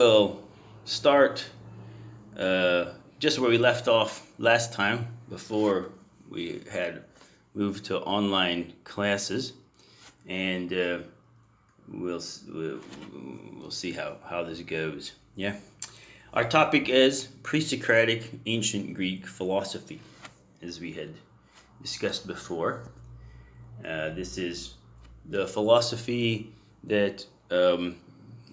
We'll start just where we left off last time before we had moved to online classes, and we'll see how this goes. Yeah, our topic is pre-Socratic ancient Greek philosophy, as we had discussed before. This is the philosophy that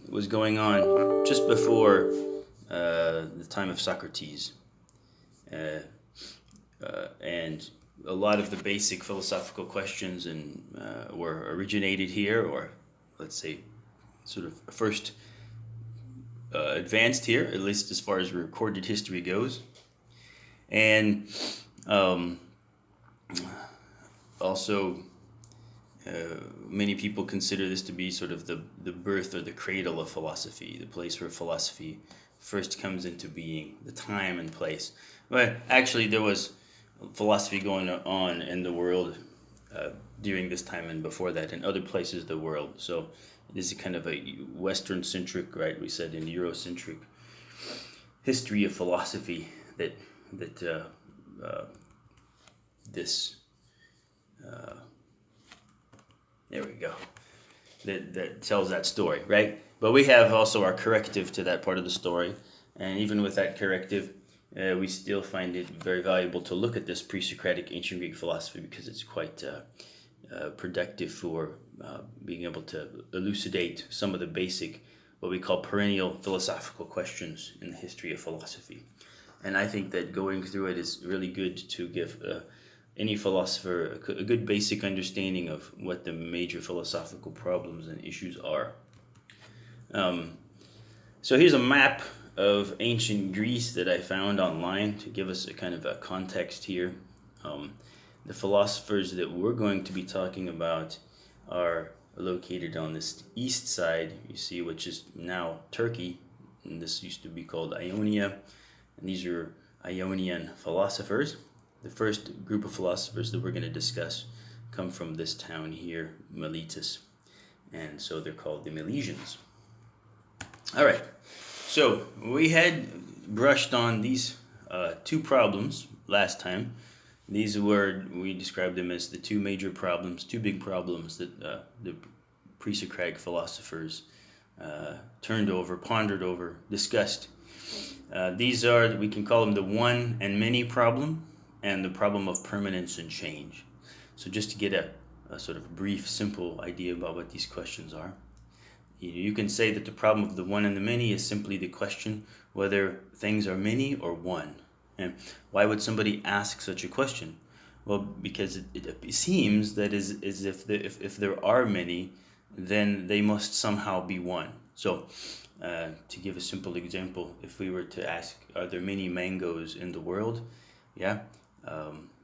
was going on just before the time of Socrates. Uh, and a lot of the basic philosophical questions were originated here, or let's say, sort of first advanced here, at least as far as recorded history goes. And also, many people consider this to be sort of the birth or the cradle of philosophy, the place where philosophy first comes into being, the time and place. But actually, there was philosophy going on in the world during this time and before that, in other places of the world. So it is a kind of a Western-centric, right? We said in Eurocentric history of philosophy that this. There we go. That tells that story, right? But we have also our corrective to that part of the story, and even with that corrective, we still find it very valuable to look at this pre-Socratic ancient Greek philosophy because it's quite productive for being able to elucidate some of the basic, what we call perennial philosophical questions in the history of philosophy. And I think that going through it is really good to give any philosopher a good basic understanding of what the major philosophical problems and issues are. So here's a map of ancient Greece that I found online to give us a kind of a context here. The philosophers that we're going to be talking about are located on this east side, you see, which is now Turkey, and this used to be called Ionia, and these are Ionian philosophers. The first group of philosophers that we're going to discuss come from this town here, Miletus, and so they're called the Milesians. All right, so we had brushed on these two problems last time. We described them as the two major problems, two big problems that the pre-Socratic philosophers pondered over, discussed. These are, we can call them the one and many problem, and the problem of permanence and change. So just to get a sort of brief, simple idea about what these questions are. You can say that the problem of the one and the many is simply the question whether things are many or one. And why would somebody ask such a question? Well, because it seems that as if there are many, then they must somehow be one. So to give a simple example, if we were to ask, are there many mangoes in the world? Yeah.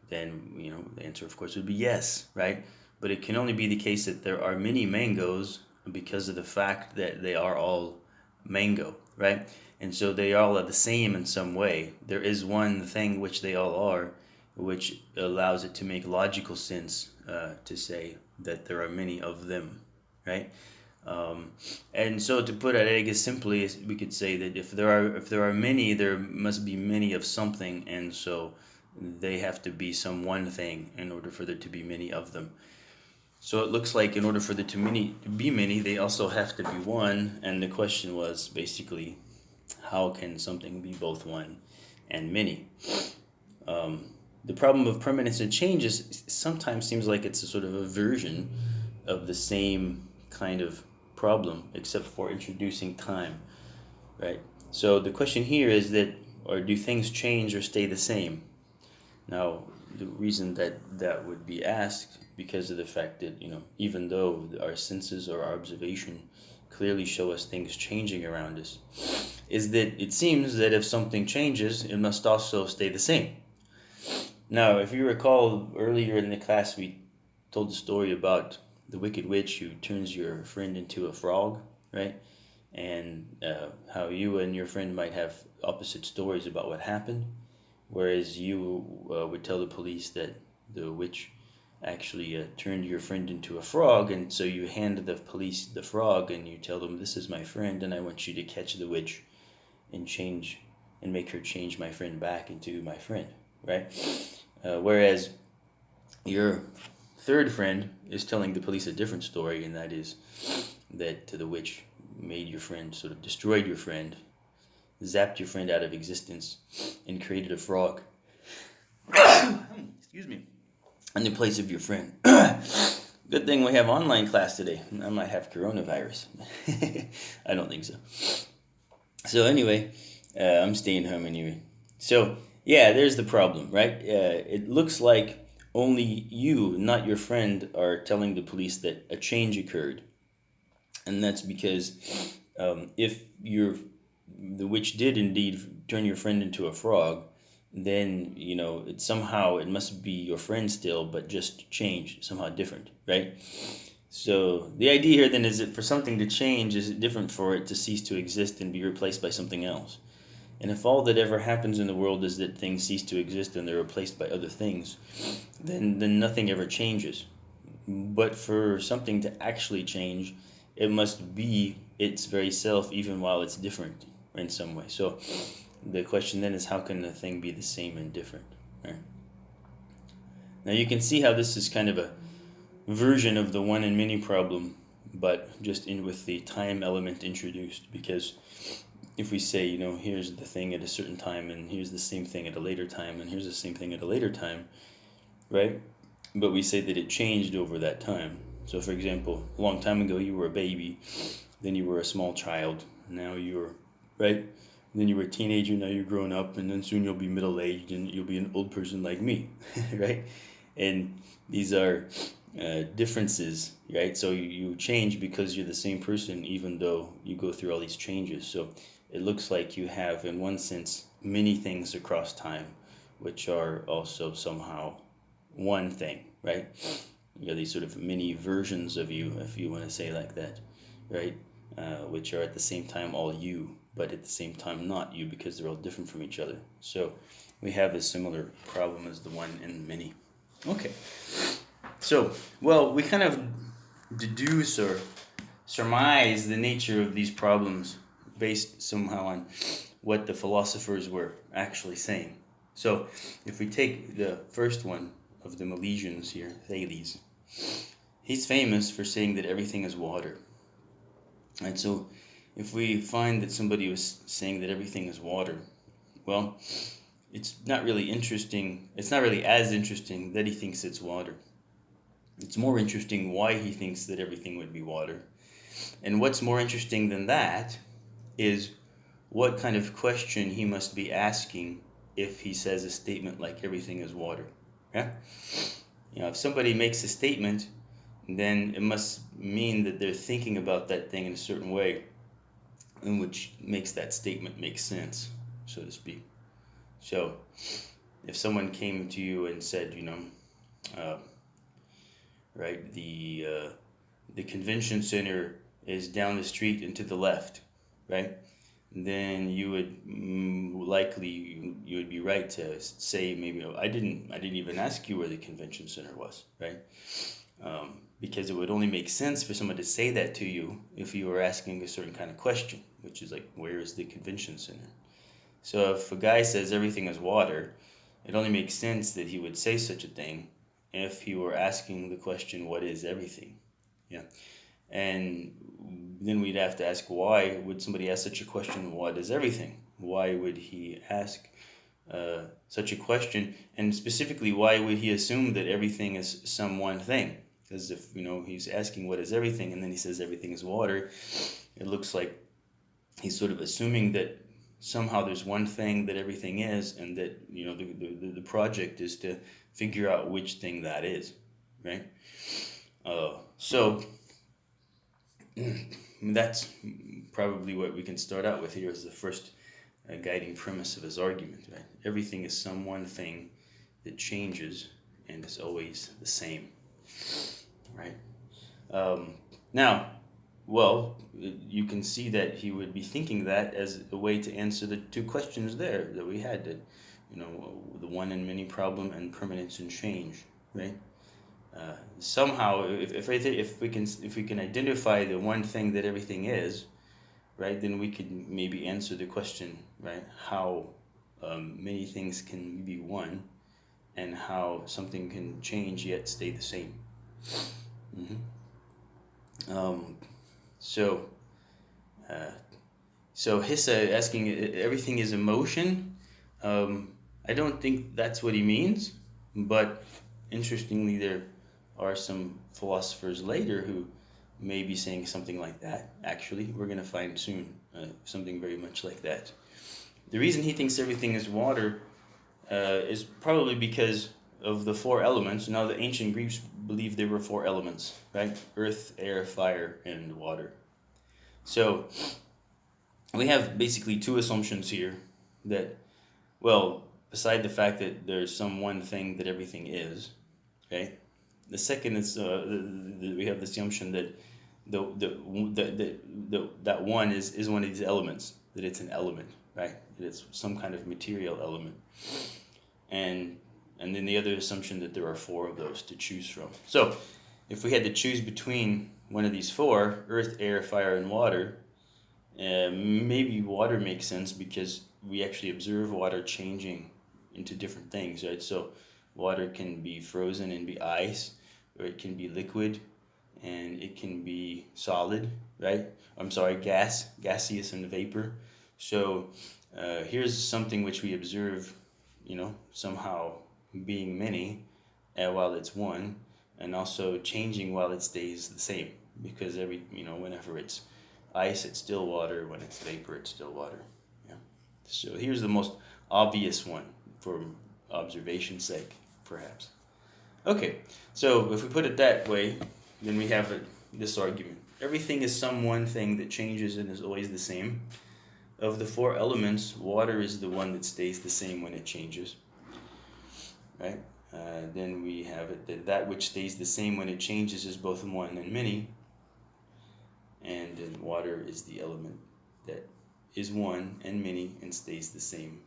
Then the answer of course would be yes, right? But it can only be the case that there are many mangoes because of the fact that they are all mango, right? And so they all are the same in some way. There is one thing which they all are, which allows it to make logical sense to say that there are many of them, right? And so to put it, I guess simply, we could say that if there are many, there must be many of something, and so they have to be some one thing in order for there to be many of them. So it looks like in order for there to be many, they also have to be one, and the question was basically, how can something be both one and many? The problem of permanence and change sometimes seems like it's a sort of a version of the same kind of problem, except for introducing time, right? So the question here is that, or do things change or stay the same? Now, the reason that would be asked, because of the fact that, even though our senses or our observation clearly show us things changing around us, is that it seems that if something changes, it must also stay the same. Now, if you recall, earlier in the class, we told the story about the wicked witch who turns your friend into a frog, right? And how you and your friend might have opposite stories about what happened. Whereas you would tell the police that the witch actually turned your friend into a frog, and so you hand the police the frog and you tell them, this is my friend and I want you to catch the witch and make her change my friend back into my friend, right? Whereas your third friend is telling the police a different story, and that is that the witch made your friend, sort of destroyed your friend, zapped your friend out of existence, and created a frog. Excuse me. In the place of your friend. Good thing we have online class today. I might have coronavirus. I don't think so. So anyway, I'm staying home anyway. So yeah, there's the problem, right? It looks like only you, not your friend, are telling the police that a change occurred. And that's because if the witch did indeed turn your friend into a frog, then it must be your friend still, but just changed, somehow different, right? So the idea here then is that for something to change, is it different for it to cease to exist and be replaced by something else? And if all that ever happens in the world is that things cease to exist and they're replaced by other things, then nothing ever changes. But for something to actually change, it must be its very self, even while it's different in some way. So the question then is, how can a thing be the same and different? Right? Now you can see how this is kind of a version of the one and many problem, but just with the time element introduced. Because if we say, here's the thing at a certain time, and here's the same thing at a later time, and here's the same thing at a later time, right? But we say that it changed over that time. So for example, a long time ago you were a baby, then you were a small child, now you're, right? Then you were a teenager, now you're grown up, and then soon you'll be middle-aged and you'll be an old person like me, right? And these are differences, right? So you change because you're the same person, even though you go through all these changes. So it looks like you have, in one sense, many things across time, which are also somehow one thing, right? You have these sort of mini versions of you, if you want to say like that, right? Which are at the same time all you, but at the same time not you, because they're all different from each other. So we have a similar problem as the one in many. Okay. So, well, we kind of deduce or surmise the nature of these problems based somehow on what the philosophers were actually saying. So if we take the first one of the Milesians here, Thales, he's famous for saying that everything is water. And so if we find that somebody was saying that everything is water, well, it's not really interesting. It's not really as interesting that he thinks it's water. It's more interesting why he thinks that everything would be water. And what's more interesting than that is what kind of question he must be asking if he says a statement like everything is water. Yeah? If somebody makes a statement, then it must mean that they're thinking about that thing in a certain way, in which makes that statement make sense, so to speak. So if someone came to you and said, right, the convention center is down the street and to the left, right? Then you would likely be right to say, maybe, I didn't even ask you where the convention center was, right? Because it would only make sense for someone to say that to you if you were asking a certain kind of question, which is like, where is the convention center? So if a guy says everything is water, it only makes sense that he would say such a thing if he were asking the question, what is everything? Yeah. And then we'd have to ask, why would somebody ask such a question, what is everything? Why would he ask such a question? And specifically, why would he assume that everything is some one thing? Because if, he's asking what is everything, and then he says everything is water, it looks like he's sort of assuming that somehow there's one thing that everything is, and that, the project is to figure out which thing that is, right? So that's probably what we can start out with here as the first guiding premise of his argument, right? Everything is some one thing that changes and is always the same, right? Now, well, you can see that he would be thinking that as a way to answer the two questions there that we had, that, the one and many problem and permanence and change, right? Somehow, if we can identify the one thing that everything is, right, then we could maybe answer the question, right, how many things can be one, and how something can change yet stay the same. Um, so, uh, so Hissa asking everything is emotion. I don't think that's what he means, but interestingly, there are some philosophers later who may be saying something like that. Actually, we're going to find soon something very much like that. The reason he thinks everything is water is probably because of the four elements. Now, the ancient Greeks believed there were four elements, right? Earth, air, fire, and water. So we have basically two assumptions here that, well, beside the fact that there's some one thing that everything is, okay? The second is we have the assumption that that one is one of these elements, that it's an element, right? That it's some kind of material element. And then the other assumption that there are four of those to choose from. So if we had to choose between one of these four, earth, air, fire, and water, maybe water makes sense because we actually observe water changing into different things, right? So water can be frozen and be ice, or it can be liquid and it can be solid, right? I'm sorry, gaseous and vapor. So here's something which we observe, somehow being many while it's one, and also changing while it stays the same, because whenever it's ice, it's still water. When it's vapor, it's still water. Yeah. So here's the most obvious one for observation's sake, perhaps. Okay, so if we put it that way, then we have this argument. Everything is some one thing that changes and is always the same. Of the four elements, water is the one that stays the same when it changes. Right? Then we have it that which stays the same when it changes is both one and many. And then water is the element that is one and many and stays the same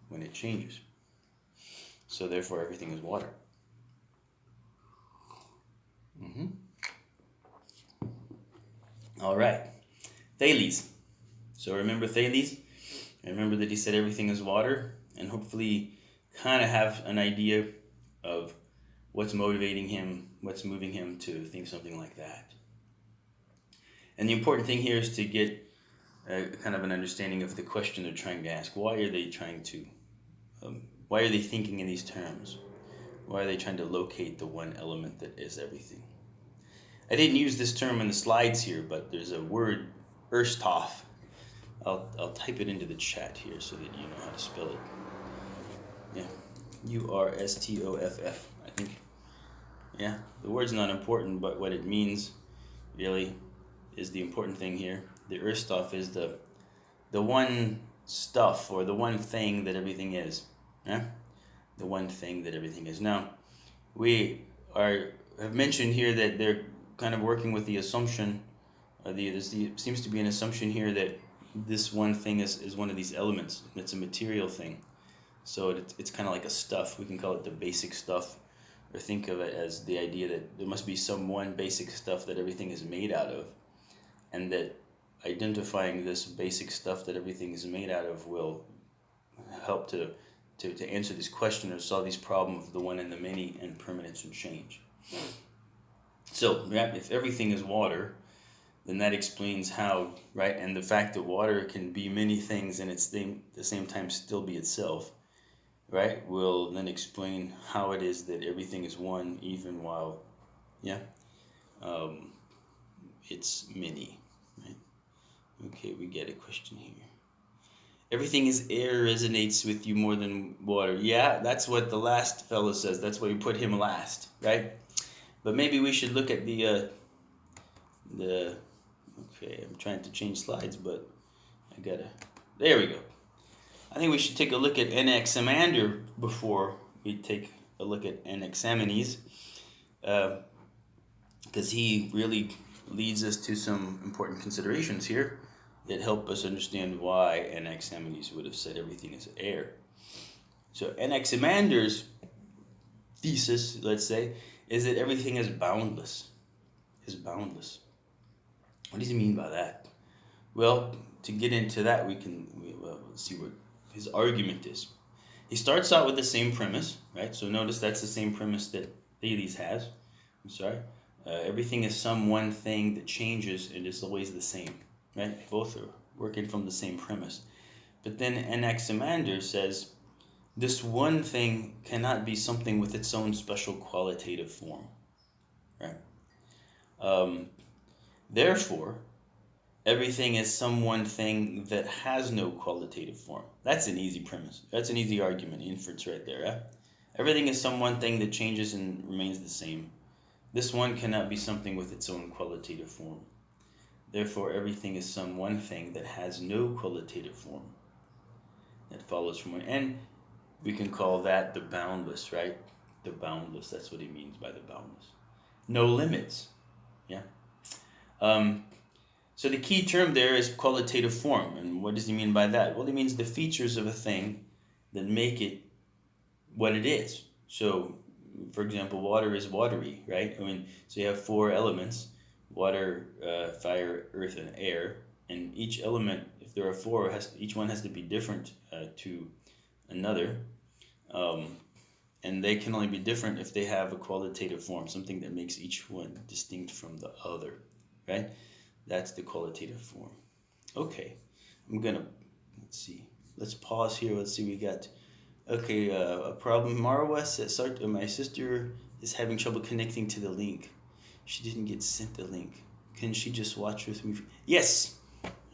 when it changes. So therefore everything is water. All right. Thales. So remember Thales? Remember that he said everything is water, and hopefully kind of have an idea of what's motivating him, what's moving him to think something like that. And the important thing here is to get kind of an understanding of the question they're trying to ask. Why are they thinking in these terms? Why are they trying to locate the one element that is everything? I didn't use this term in the slides here, but there's a word, Erstoff. I'll type it into the chat here so that you know how to spell it. Yeah, Urstoff, I think. Yeah, the word's not important, but what it means really is the important thing here. The Erstoff is the one stuff or the one thing that everything is. Yeah? The one thing that everything is. Now, we have mentioned here that they're kind of working with the assumption, seems to be an assumption here that this one thing is one of these elements. It's a material thing. So it's kind of like a stuff. We can call it the basic stuff, or think of it as the idea that there must be some one basic stuff that everything is made out of, and that identifying this basic stuff that everything is made out of will help to answer this question or solve these problems of the one and the many and permanence and change. So if everything is water, then that explains how, right? And the fact that water can be many things and at the same time still be itself, right? Will then explain how it is that everything is one even while, it's many, right? Okay, we get a question here. Everything is air resonates with you more than water. Yeah, that's what the last fellow says. That's why we put him last, right? But maybe we should look at okay, I'm trying to change slides, but there we go. I think we should take a look at Anaximander before we take a look at Anaximines, because he really leads us to some important considerations here that help us understand why Anaximenes would have said everything is air. So Anaximander's thesis, let's say, is that everything is boundless. Is boundless. What does he mean by that? Well, to get into that, we'll see what his argument is. He starts out with the same premise, right? So notice that's the same premise that Thales has. I'm sorry. Everything is some one thing that changes and is always the same, right? Both are working from the same premise. But then Anaximander says, this one thing cannot be something with its own special qualitative form, right? Therefore, everything is some one thing that has no qualitative form. That's an easy premise. That's an easy argument, inference right there. Right? Everything is some one thing that changes and remains the same. This one cannot be something with its own qualitative form. Therefore, everything is some one thing that has no qualitative form. That follows from one. And we can call that the boundless, right? The boundless. That's what he means by the boundless. No limits. Yeah. So the key term there is qualitative form. And what does he mean by that? Well, he means the features of a thing that make it what it is. So, for example, water is watery, right? So you have 4 elements: water, fire, earth, and air. And each element, if there are 4, each one has to be different to another. And they can only be different if they have a qualitative form, something that makes each one distinct from the other, right? That's the qualitative form. Okay, let's see. Let's pause here. Let's see, we got, okay, a problem. Marwa says, my sister is having trouble connecting to the link. She didn't get sent the link. Can she just watch with me? Yes,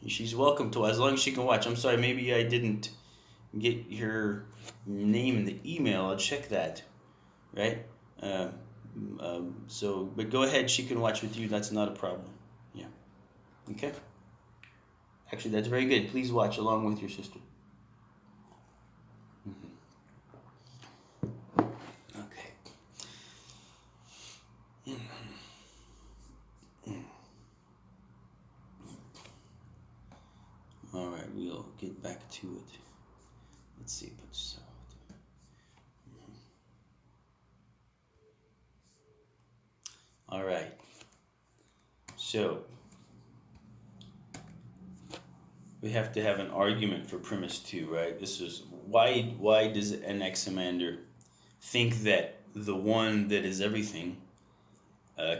she's welcome to, as long as she can watch. I'm sorry, maybe I didn't get her name in the email. I'll check that, right? But go ahead, she can watch with you. That's not a problem. Yeah. Okay. Actually, that's very good. Please watch along with your sister. Okay. All right, we'll get back to it. Let's see. All right. So we have to have an argument for premise 2, right? This is why does Anaximander think that the one that is everything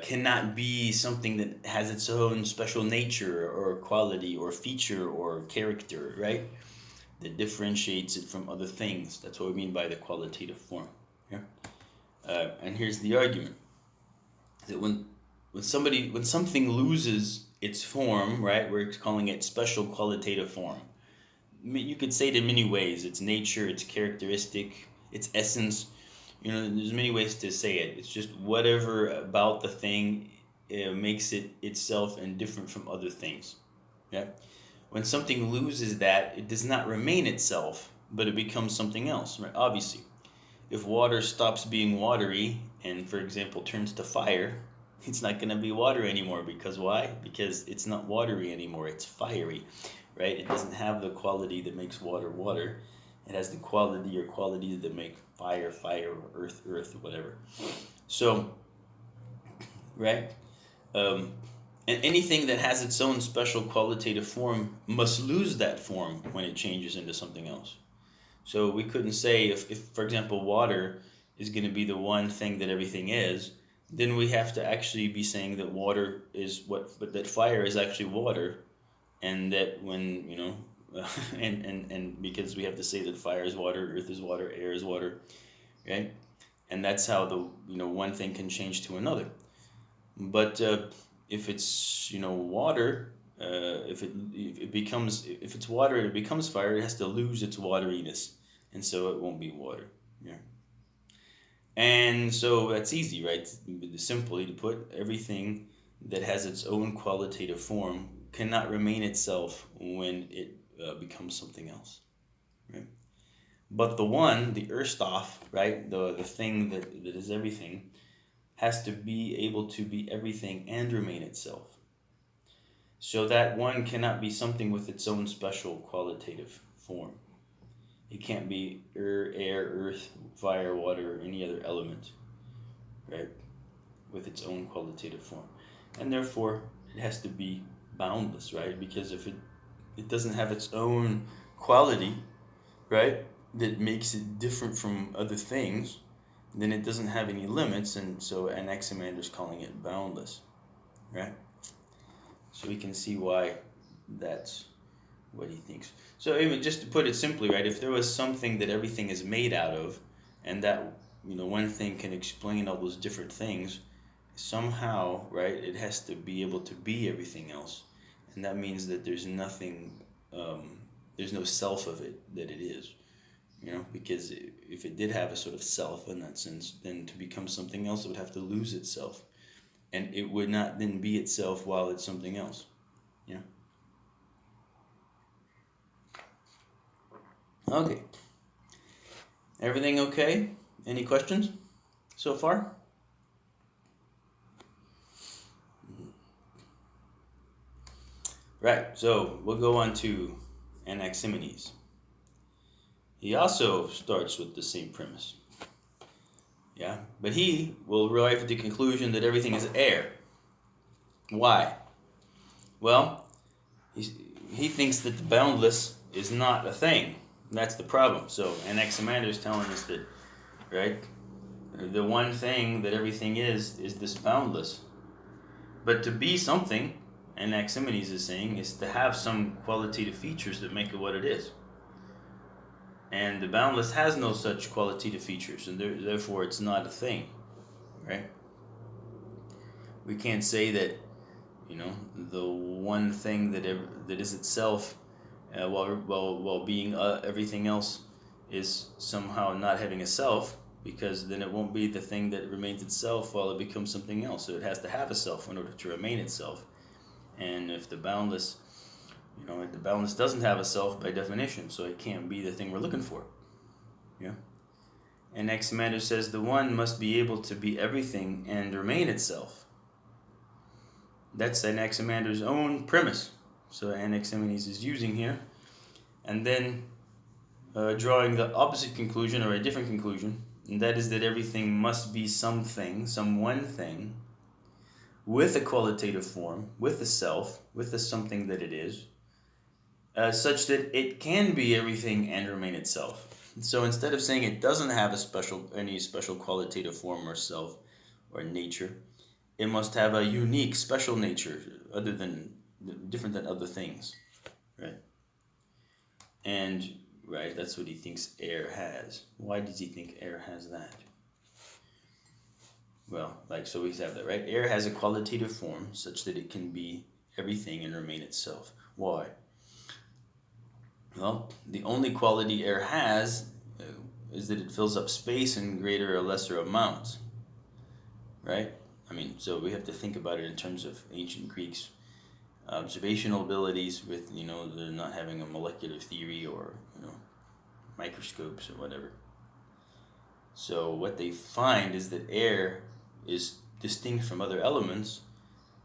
cannot be something that has its own special nature or quality or feature or character, right? That differentiates it from other things. That's what we mean by the qualitative form. Yeah. And here's the argument: that when something loses its form, right? We're calling it special qualitative form. You could say it in many ways: its nature, its characteristic, its essence. There's many ways to say it. It's just whatever about the thing makes it itself and different from other things. Yeah. When something loses that, it does not remain itself, but it becomes something else, right? Obviously, if water stops being watery and, for example, turns to fire, it's not going to be water anymore. Because why? Because it's not watery anymore. It's fiery, right? It doesn't have the quality that makes water water. It has the quality or qualities that make fire, or earth, or whatever. So, right? And anything that has its own special qualitative form must lose that form when it changes into something else. So we couldn't say if for example, water is going to be the one thing that everything is, then we have to actually be saying that water is but that fire is actually water, and that when, and because we have to say that fire is water, earth is water, air is water, right? And that's how the one thing can change to another. But if it's water, if it's water and it becomes fire, it has to lose its wateriness, and so it won't be water. Yeah. And so that's easy, right? Simply to put, everything that has its own qualitative form cannot remain itself when it becomes something else, right? But the one, the Erstoff, right, the thing that is everything, has to be able to be everything and remain itself. So that one cannot be something with its own special qualitative form. It can't be air, earth, fire, water, or any other element, right? with its own qualitative form. And therefore, it has to be boundless, right? Because if it doesn't have its own quality, right, that makes it different from other things, then it doesn't have any limits, and so Anaximander's calling it boundless, right? So we can see why that's what he thinks. So even just to put it simply, right, if there was something that everything is made out of, and that, one thing can explain all those different things, somehow, right, it has to be able to be everything else. And that means that there's nothing, there's no self of it that it is, because if it did have a sort of self in that sense, then to become something else, it would have to lose itself. And it would not then be itself while it's something else. Yeah. Okay. Everything okay? Any questions so far? Right, so we'll go on to Anaximenes. He also starts with the same premise. Yeah, but he will arrive at the conclusion that everything is air. Why? Well, he thinks that the boundless is not a thing. That's the problem. So Anaximander is telling us that, right, the one thing that everything is this boundless. But to be something, Anaximenes is saying, is to have some qualitative features that make it what it is. And the boundless has no such qualitative features, and therefore it's not a thing, right? We can't say that, the one thing that is itself, while being everything else, is somehow not having a self, because then it won't be the thing that remains itself while it becomes something else. So it has to have a self in order to remain itself. And if the boundless doesn't have a self by definition, so it can't be the thing we're looking for. Yeah. And Anaximander says the one must be able to be everything and remain itself. That's Anaximander's own premise. So Anaximenes is using here, and then drawing the opposite conclusion, or a different conclusion, and that is that everything must be something, some one thing, with a qualitative form, with a self, with the something that it is, such that it can be everything and remain itself. So instead of saying it doesn't have any special qualitative form or self or nature, it must have a unique, special nature, different than other things, right? And right, that's what he thinks air has. Why does he think air has that? Well, so we have that, right? Air has a qualitative form such that it can be everything and remain itself. Why? Well, the only quality air has is that it fills up space in greater or lesser amounts, right? So we have to think about it in terms of ancient Greeks' observational abilities with, they're not having a molecular theory or, microscopes or whatever. So what they find is that air is distinct from other elements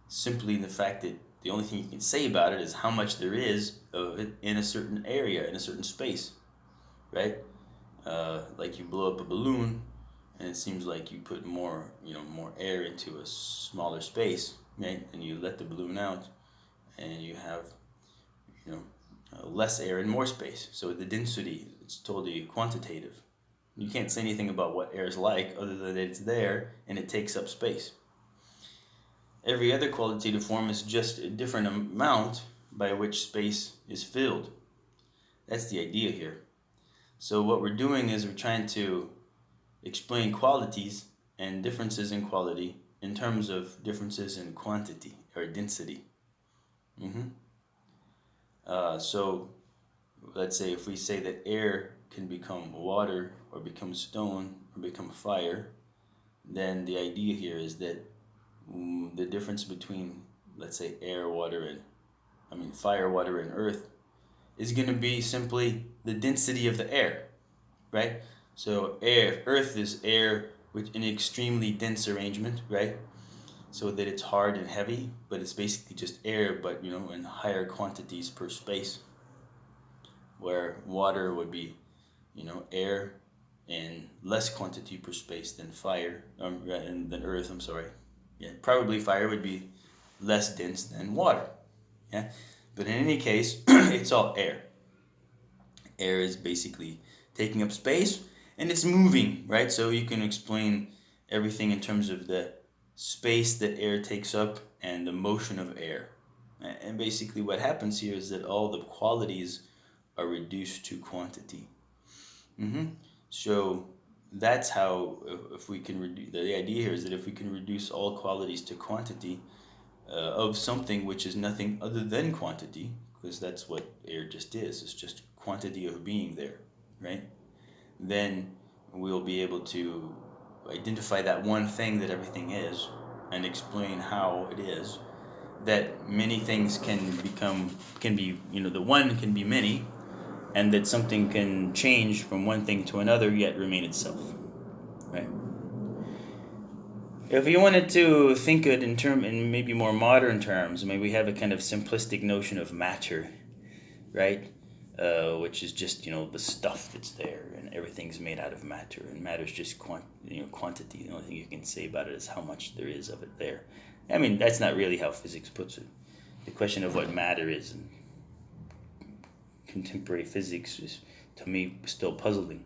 simply in the fact that the only thing you can say about it is how much there is of it in a certain area, in a certain space, right? Like you blow up a balloon, and it seems like you put more air into a smaller space, right? And you let the balloon out, and you have, less air in more space. So the density, it's totally quantitative. You can't say anything about what air is like other than it's there and it takes up space. Every other qualitative form is just a different amount by which space is filled. That's the idea here. So what we're doing is we're trying to explain qualities and differences in quality in terms of differences in quantity or density. So let's say if we say that air can become water or become stone or become fire, then the idea here is that the difference between, let's say, fire, water, and earth is going to be simply the density of the air, right? So earth is air with an extremely dense arrangement, right? So that it's hard and heavy, but it's basically just air, but in higher quantities per space. Where water would be, air in less quantity per space than fire, than earth, Yeah, probably fire would be less dense than water. Yeah, but in any case, it's all air. Air is basically taking up space and it's moving, right? So you can explain everything in terms of the space that air takes up and the motion of air. And basically what happens here is that all the qualities are reduced to quantity. So that's how, if we can reduce, the idea here is that if we can reduce all qualities to quantity of something which is nothing other than quantity, because that's what air just is, it's just quantity of being there, right? Then we'll be able to identify that one thing that everything is and explain how it is that many things can be, the one can be many, and that something can change from one thing to another yet remain itself, right? If you wanted to think it in maybe more modern terms, maybe we have a kind of simplistic notion of matter, right? Which is just the stuff that's there, and everything's made out of matter, and matter's just quantity. The only thing you can say about it is how much there is of it there. I mean, that's not really how physics puts it. The question of what matter is in contemporary physics is, to me, still puzzling.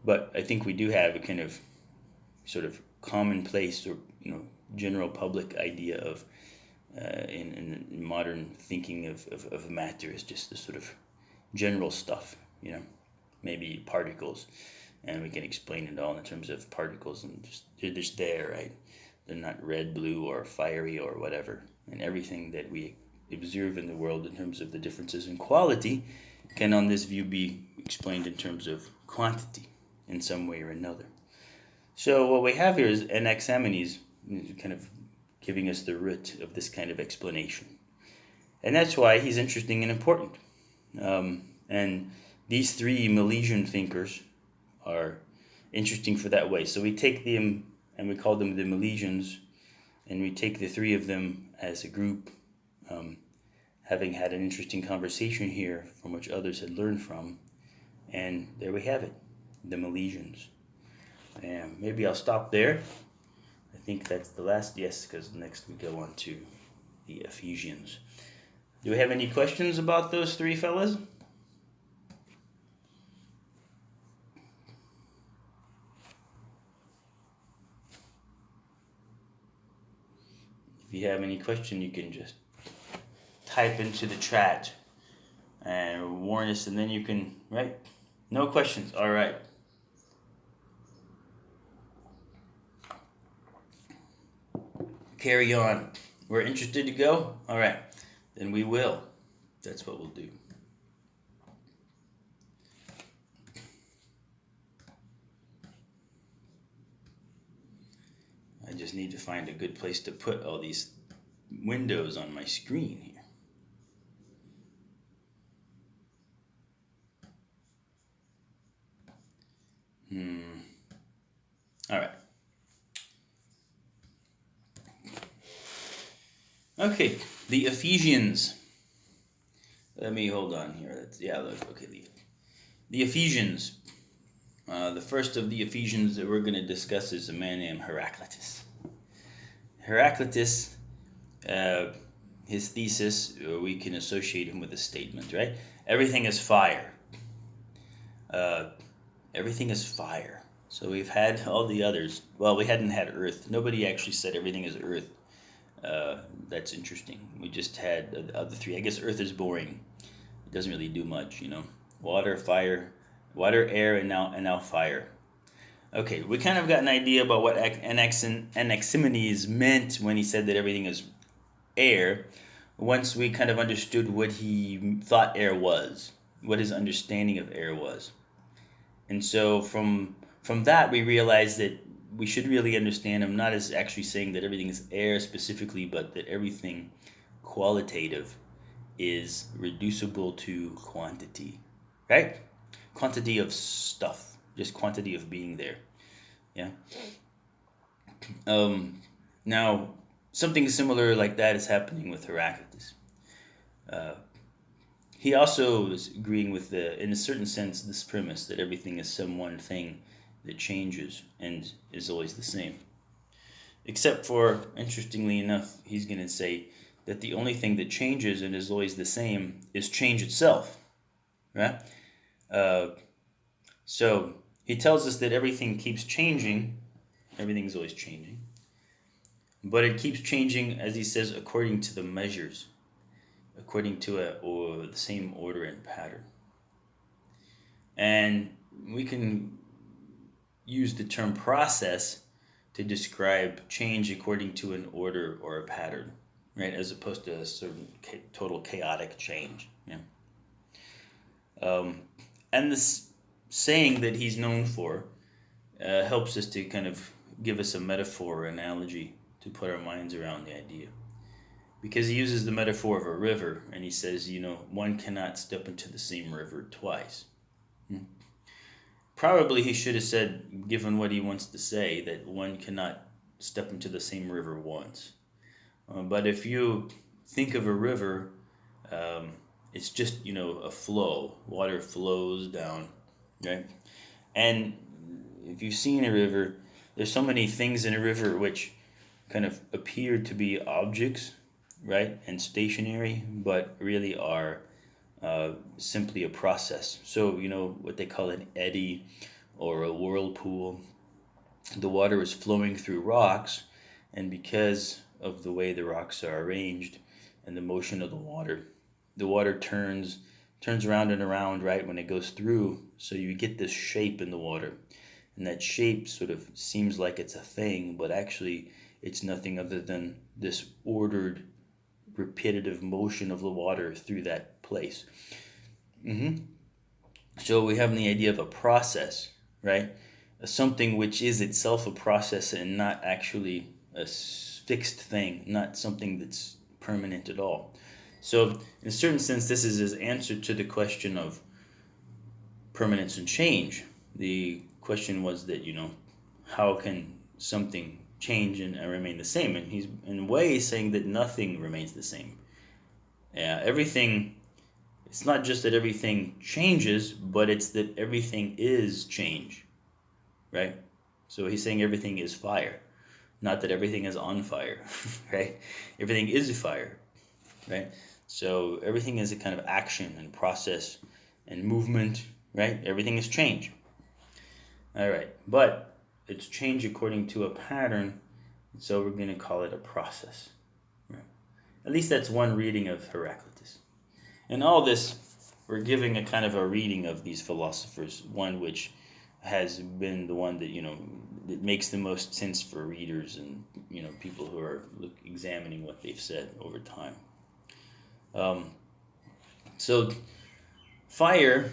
But I think we do have a kind of sort of commonplace or general public idea of in modern thinking of matter is just the sort of general stuff, maybe particles, and we can explain it all in terms of particles, and they're just there, right? They're not red, blue, or fiery or whatever, and everything that we observe in the world in terms of the differences in quality can, on this view, be explained in terms of quantity in some way or another. So what we have here is Anaximenes kind of giving us the root of this kind of explanation. And that's why he's interesting and important. And these three Milesian thinkers are interesting for that way. So we take them and we call them the Milesians, and we take the three of them as a group, having had an interesting conversation here from which others had learned from. And there we have it, the Milesians. And maybe I'll stop there. I think that's the last, yes, because next we go on to the Ephesians. Do we have any questions about those three fellas? If you have any question, you can just type into the chat and warn us, and then you can, right? No questions, all right. Carry on. We're interested to go? All right, then we will. That's what we'll do. I just need to find a good place to put all these windows on my screen here. All right. Okay, the Ephesians. Let me hold on here. Okay. The Ephesians. The first of the Ephesians that we're going to discuss is a man named Heraclitus. Heraclitus, his thesis, we can associate him with a statement, right? Everything is fire. Everything is fire. So we've had all the others. Well, we hadn't had earth. Nobody actually said everything is earth. That's interesting. We just had the other three. I guess earth is boring. It doesn't really do much, Water, fire, air, and now fire. Okay, we kind of got an idea about what Anaximenes meant when he said that everything is air, once we kind of understood what he thought air was, what his understanding of air was. And so from that we realized that we should really understand him not as actually saying that everything is air specifically, but that everything qualitative is reducible to quantity, right? Quantity of stuff, just quantity of being there. Yeah. Now, something similar like that is happening with Heraclitus. He also is agreeing with in a certain sense, this premise that everything is some one thing that changes and is always the same. Except for, interestingly enough, he's going to say that the only thing that changes and is always the same is change itself, right? So he tells us that everything keeps changing. Everything's always changing. But it keeps changing, as he says, according to the measures, according to the same order and pattern. And we can use the term process to describe change according to an order or a pattern, right? As opposed to a certain total chaotic change. Yeah. And this saying that he's known for helps us to kind of give us a metaphor or analogy to put our minds around the idea. Because he uses the metaphor of a river, and he says, one cannot step into the same river twice. Probably he should have said, given what he wants to say, that one cannot step into the same river once. But if you think of a river, it's just, a flow. Water flows down, right? And if you've seen a river, there's so many things in a river which kind of appear to be objects, right, and stationary, but really are simply a process. So, what they call an eddy or a whirlpool, the water is flowing through rocks, and because of the way the rocks are arranged and the motion of the water turns around and around, right, when it goes through, so you get this shape in the water. And that shape sort of seems like it's a thing, but actually it's nothing other than this ordered, repetitive motion of the water through that place. So we have the idea of a process, right? Something which is itself a process and not actually a fixed thing, not something that's permanent at all. So in a certain sense, this is his answer to the question of permanence and change. The question was that, how can something change and remain the same? And he's in a way saying that nothing remains the same. Everything, it's not just that everything changes, but it's that everything is change, right? So he's saying everything is fire, not that everything is on fire, right? Everything is fire, right? So everything is a kind of action and process and movement, right? Everything is change. All right, but it's change according to a pattern, so we're going to call it a process. Right? At least that's one reading of Heraclitus. And all this, we're giving a kind of a reading of these philosophers, one which has been the one that, that makes the most sense for readers and, people who are examining what they've said over time. So fire,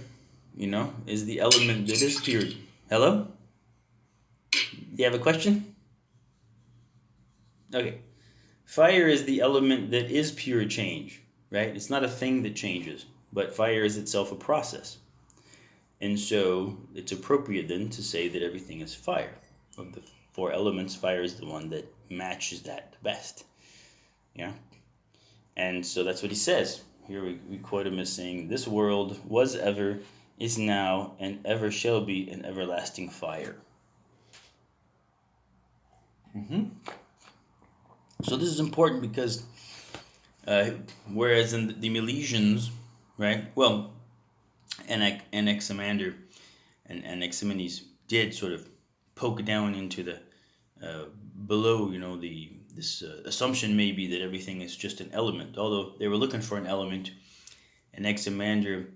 is the element that is pure. Hello? Do you have a question? Okay. Fire is the element that is pure change, right? It's not a thing that changes, but fire is itself a process. And so it's appropriate then to say that everything is fire. Of the four elements, fire is the one that matches that the best. Yeah? And so that's what he says. Here we quote him as saying, "This world was ever, is now, and ever shall be an everlasting fire." So this is important because whereas in the Milesians, right? Well, Anaximander and Anaximenes did sort of poke down into the below, this assumption maybe that everything is just an element. Although they were looking for an element, Anaximander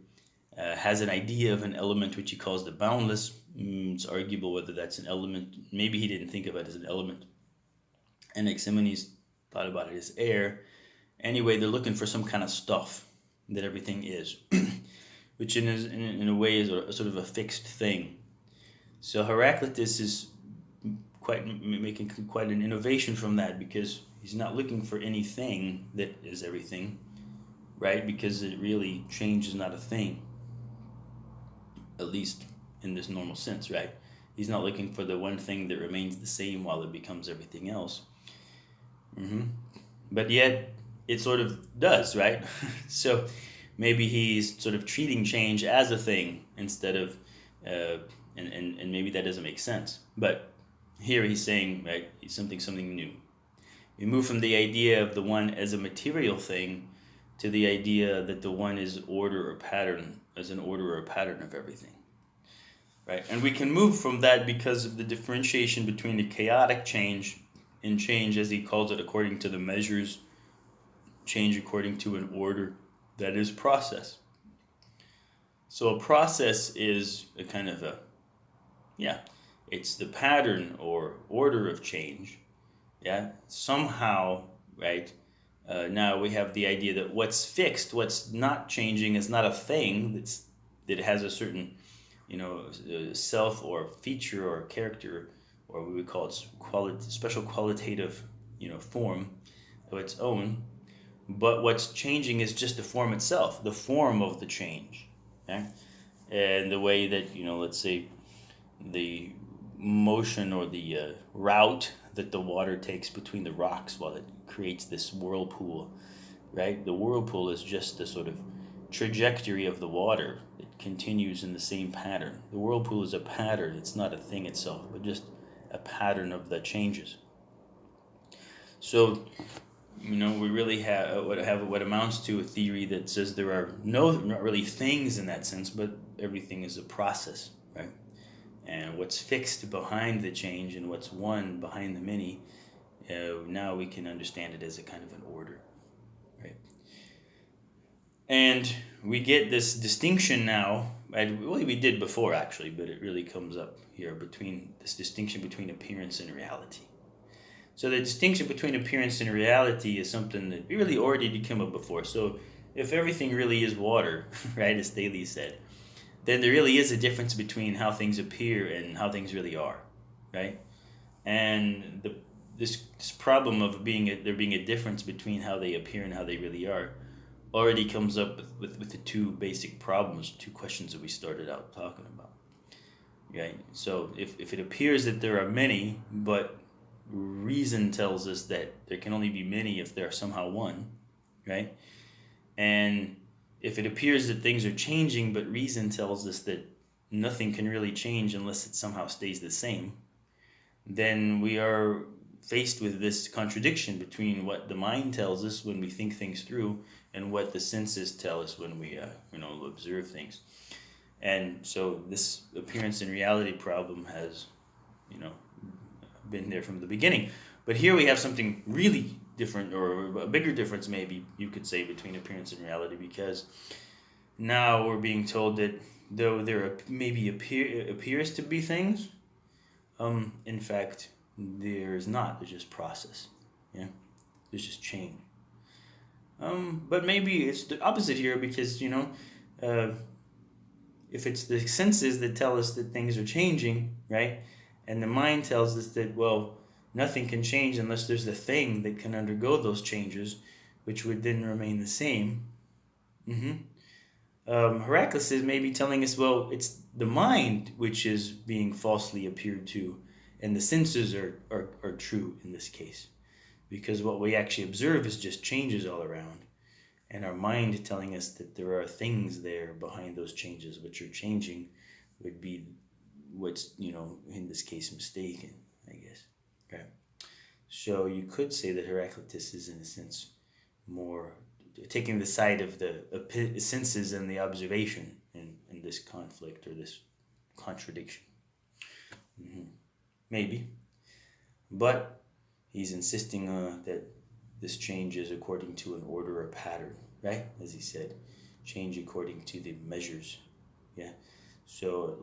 has an idea of an element which he calls the boundless. It's arguable whether that's an element. Maybe he didn't think of it as an element. Anaximenes thought about it as air. Anyway, they're looking for some kind of stuff that everything is, which in a way is a sort of a fixed thing. So Heraclitus is making quite an innovation from that, because he's not looking for anything that is everything, right? Because it really, change is not a thing, at least in this normal sense, right? He's not looking for the one thing that remains the same while it becomes everything else. But yet it sort of does, right? So maybe he's sort of treating change as a thing instead of and maybe that doesn't make sense. But here he's saying, right, something new. We move from the idea of the one as a material thing to the idea that the one is order or pattern, as an order or pattern of everything. Right? And we can move from that because of the differentiation between the chaotic change and change, as he calls it, according to the measures, change according to an order that is process. So a process is a kind of it's the pattern or order of change. Somehow, right? Now we have the idea that what's fixed, what's not changing, is not a thing that has a certain, self or feature or character, or we would call it special qualitative, form of its own. But what's changing is just the form itself, the form of the change, okay? And the way that, let's say, the motion or the route that the water takes between the rocks while it creates this whirlpool, right? The whirlpool is just the sort of trajectory of the water. It continues in the same pattern. The whirlpool is a pattern. It's not a thing itself, but just a pattern of the changes. So, we really have what amounts to a theory that says there are not really things in that sense, but everything is a process, right? And what's fixed behind the change and what's one behind the many, now we can understand it as a kind of an order, right? And we get this distinction now, we did before actually, but it really comes up here, between this distinction between appearance and reality. So the distinction between appearance and reality is something that we really already came up before. So if everything really is water, right, as Thales said, then there really is a difference between how things appear and how things really are, right? And this problem of there being a difference between how they appear and how they really are already comes up with the two basic problems, two questions that we started out talking about, right? So if it appears that there are many, but reason tells us that there can only be many if there are somehow one, right? And if it appears that things are changing, but reason tells us that nothing can really change unless it somehow stays the same, then we are faced with this contradiction between what the mind tells us when we think things through and what the senses tell us when we observe things. And so this appearance and reality problem has been there from the beginning. But here we have something really different, or a bigger difference maybe you could say, between appearance and reality, because now we're being told that though there maybe appears to be things, in fact there's not. There's just process. There's just change. But maybe it's the opposite here, because if it's the senses that tell us that things are changing, right, and the mind tells us that, well, nothing can change unless there's the thing that can undergo those changes, which would then remain the same. Heraclitus is maybe telling us, well, it's the mind which is being falsely appeared to, and the senses are true in this case, because what we actually observe is just changes all around, and our mind telling us that there are things there behind those changes which are changing would be what's, in this case, mistaken, I guess. Okay. So you could say that Heraclitus is, in a sense, more taking the side of the senses and the observation in this conflict or this contradiction. Maybe. But he's insisting that this change is according to an order or pattern, right? As he said, change according to the measures. Yeah. So